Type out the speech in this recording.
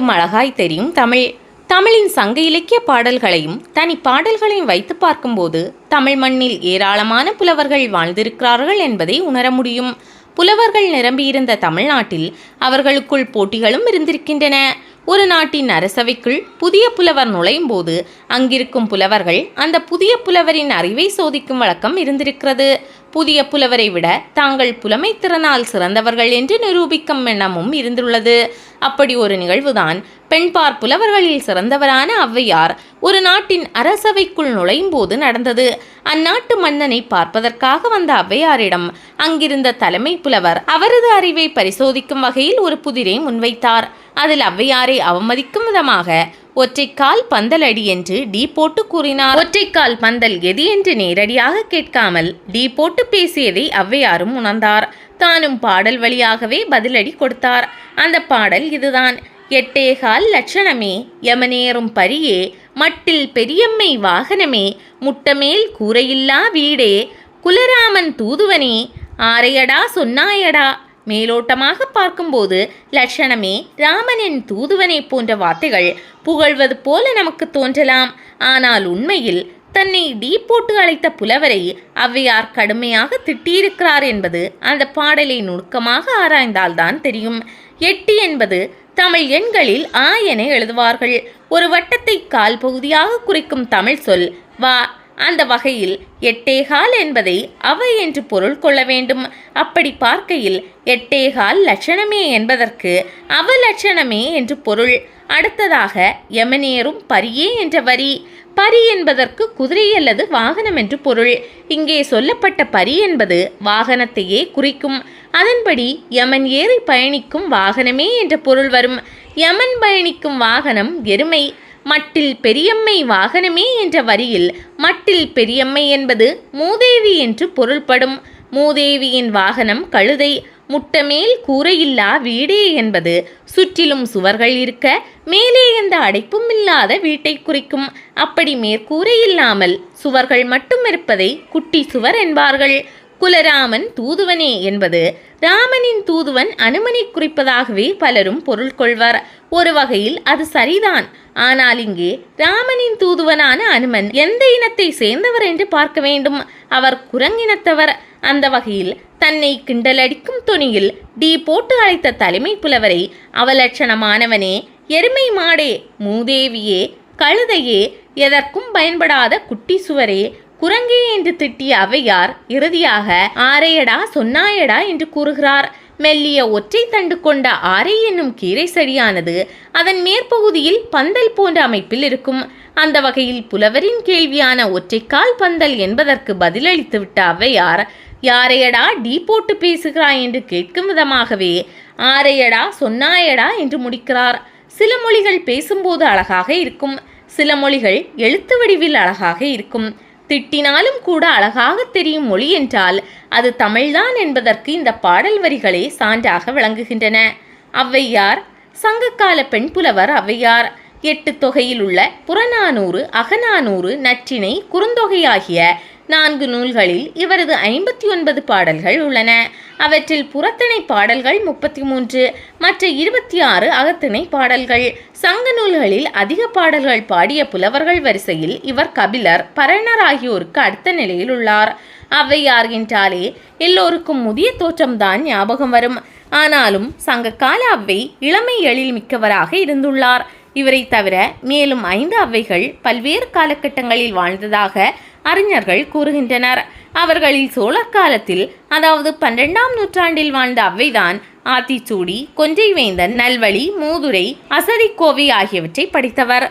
எல்லோருக்கும் அழகாய் தெரியும் தமிழ். தமிழின் சங்க இலக்கிய பாடல்களையும் தனி பாடல்களையும் வைத்து பார்க்கும்போது தமிழ் மண்ணில் ஏராளமான புலவர்கள் வாழ்ந்திருக்கிறார்கள் என்பதை உணர முடியும். புலவர்கள் நிரம்பியிருந்த தமிழ்நாட்டில் அவர்களுக்குள் போட்டிகளும் இருந்திருக்கின்றன. ஒரு நாட்டின் அரசவைக்குள் புதிய புலவர் நுழையும் போது அங்கிருக்கும் புலவர்கள் அந்த புதிய புலவரின் அறிவை சோதிக்கும் வழக்கம் இருந்திருக்கிறது. புதிய புலவரை விட தாங்கள் புலமை திறனால் சிறந்தவர்கள் என்று நிரூபிக்கும் எண்ணமும் இருந்துள்ளது. அப்படி ஒரு நிகழ்வுதான் பெண்பார் புலவர்களில் சிறந்தவரான ஔவையார் ஒரு நாட்டின் அரசவைக்குள் நுழையும் போது நடந்தது. அந்நாட்டு மன்னனை பார்ப்பதற்காக வந்த ஔவையாரிடம் அங்கிருந்த தலைமை புலவர் அவரது அறிவை பரிசோதிக்கும் வகையில் ஒரு புதிரை முன்வைத்தார். அதில் ஔவையாரை அவமதிக்கும் விதமாக ஒற்றைக்கால் பந்தல் அடி என்று டீ போட்டு கூறினார். ஒற்றைக்கால் பந்தல் எது என்று நேரடியாக கேட்காமல் டீ போட்டு பேசியதை ஔவையாரும் உணர்ந்தார். தானும் பாடல் வழியாகவே பதிலடி கொடுத்தார். அந்த பாடல் இதுதான்: எட்டேகால் லட்சணமே யமனேறும் பரியே மட்டில் பெரியம்மை வாகனமே முட்டமேல் கூரையில்லா வீடே குலராமன் தூதுவனே ஆரையடா சொன்னாயடா. மேலோட்டமாக பார்க்கும்போது லட்சணமே, ராமனின் தூதுவனை போன்ற வார்த்தைகள் புகழ்வது போல நமக்கு தோன்றலாம். ஆனால் உண்மையில் தன்னை டீ போட்டு அழைத்த புலவரை ஔவையார் கடுமையாக திட்டியிருக்கிறார் என்பது அந்த பாடலை நுணுக்கமாக ஆராய்ந்தால்தான் தெரியும். 8 என்பது தமிழ் எண்களில் ஆ என எழுதுவார்கள். ஒரு வட்டத்தை கால் பகுதியாக குறிக்கும் தமிழ் சொல் வா. அந்த வகையில் எட்டேகால் என்பதை அவை என்று பொருள் கொள்ள வேண்டும். அப்படி பார்க்கையில் எட்டேகால் லட்சணமே என்பதற்கு அவலட்சணமே என்று பொருள். அடுத்ததாக யமனேறும் பரியே என்ற வரி. பரி என்பதற்கு குதிரை அல்லது வாகனம் என்று பொருள். இங்கே சொல்லப்பட்ட பரி என்பது வாகனத்தையே குறிக்கும். அதன்படி யமன் ஏறி பயணிக்கும் வாகனமே என்ற பொருள் வரும். யமன் பயணிக்கும் வாகனம் எருமை. மட்டில் பெரியம்மை வாகனமே என்ற வரியில் மட்டில் பெரியம்மை என்பது மூதேவி என்று பொருள்படும். மூதேவியின் வாகனம் கழுதை. முட்டமேல் கூரையில்லா வீடே என்பது சுற்றிலும் சுவர்கள் இருக்க மேலே எந்த அடைப்பும் இல்லாத வீட்டை குறிக்கும். அப்படி மேற்கூரை இல்லாமல் சுவர்கள் மட்டும் இருப்பதை குட்டி சுவர் என்பார்கள். குலராமன் தூதுவனே என்பது ராமனின் தூதுவன் அனுமனை குறிப்பதாகவே பலரும் பொருள் கொள்வர். ஒரு வகையில் அது சரிதான். ஆனால் இங்கே ராமனின் தூதுவனான அனுமன் எந்த இனத்தை சேர்ந்தவர் என்று பார்க்க வேண்டும். அவர் குரங்கினத்தவர். அந்த வகையில் தன்னை கிண்டலடிக்கும் துணியில் டீ போட்டு அழைத்த தலைமை புலவரை அவலட்சணமானவனே, எருமை மாடே, மூதேவியே, கழுதையே, எதற்கும் பயன்படாத குட்டி சுவரே, குரங்கே என்று திட்டிய ஔவையார் இறுதியாக ஆரையடா சொன்னாயடா என்று கூறுகிறார். மெல்லிய ஒற்றை தண்டு கொண்ட ஆரை என்னும் கீரை செடியானது அதன் மேற்பகுதியில் பந்தல் போன்ற அமைப்பில் இருக்கும். அந்த வகையில் புலவரின் கேள்வியான ஒற்றைக்கால் பந்தல் என்பதற்கு பதிலளித்து விட்ட ஔவையார் யாரையடா டீ போட்டு பேசுகிறாய் என்று கேட்கும் விதமாகவே ஆரையடா சொன்னாயடா என்று முடிக்கிறார். சில மொழிகள் பேசும்போது அழகாக இருக்கும், சில மொழிகள் எழுத்து வடிவில் அழகாக இருக்கும். திட்டினாலும் கூட அழகாக தெரியும் மொழி என்றால் அது தமிழ்தான் என்பதற்கு இந்த பாடல் வரிகளே சான்றாக விளங்குகின்றன. ஔவையார் சங்ககால பெண் புலவர் ஔவையார். 8 தொகையில் உள்ள புறநானூறு, அகநானூறு, நற்றிணை, குறுந்தொகை ஆகிய 4 நூல்களில் இவரது 59 பாடல்கள் உள்ளன. அவற்றில் புறத்திணை பாடல்கள் 33, மற்ற 26 அகத்திணை பாடல்கள். சங்க நூல்களில் அதிக பாடல்கள் பாடிய புலவர்கள் வரிசையில் இவர் கபிலர், பரணர் ஆகியோருக்கு அடுத்த நிலையில் உள்ளார். ஔவையார் என்றாலே எல்லோருக்கும் முதிய தோற்றம்தான் ஞாபகம் வரும். ஆனாலும் சங்ககால ஔவை இளமை எழில் மிக்கவராக இருந்துள்ளார். இவரை தவிர மேலும் 5 ஔவைகள் பல்வேறு காலகட்டங்களில் வாழ்ந்ததாக அறிஞர்கள் கூறுகின்றனர். அவர்களில் சோழர் காலத்தில், அதாவது 12ஆம் நூற்றாண்டில் வாழ்ந்த ஔவைதான் ஆத்திச்சூடி, கொன்றை வேந்தன், நல்வழி, மூதுரை, அசரிக்கோவை ஆகியவற்றை படித்தவர்.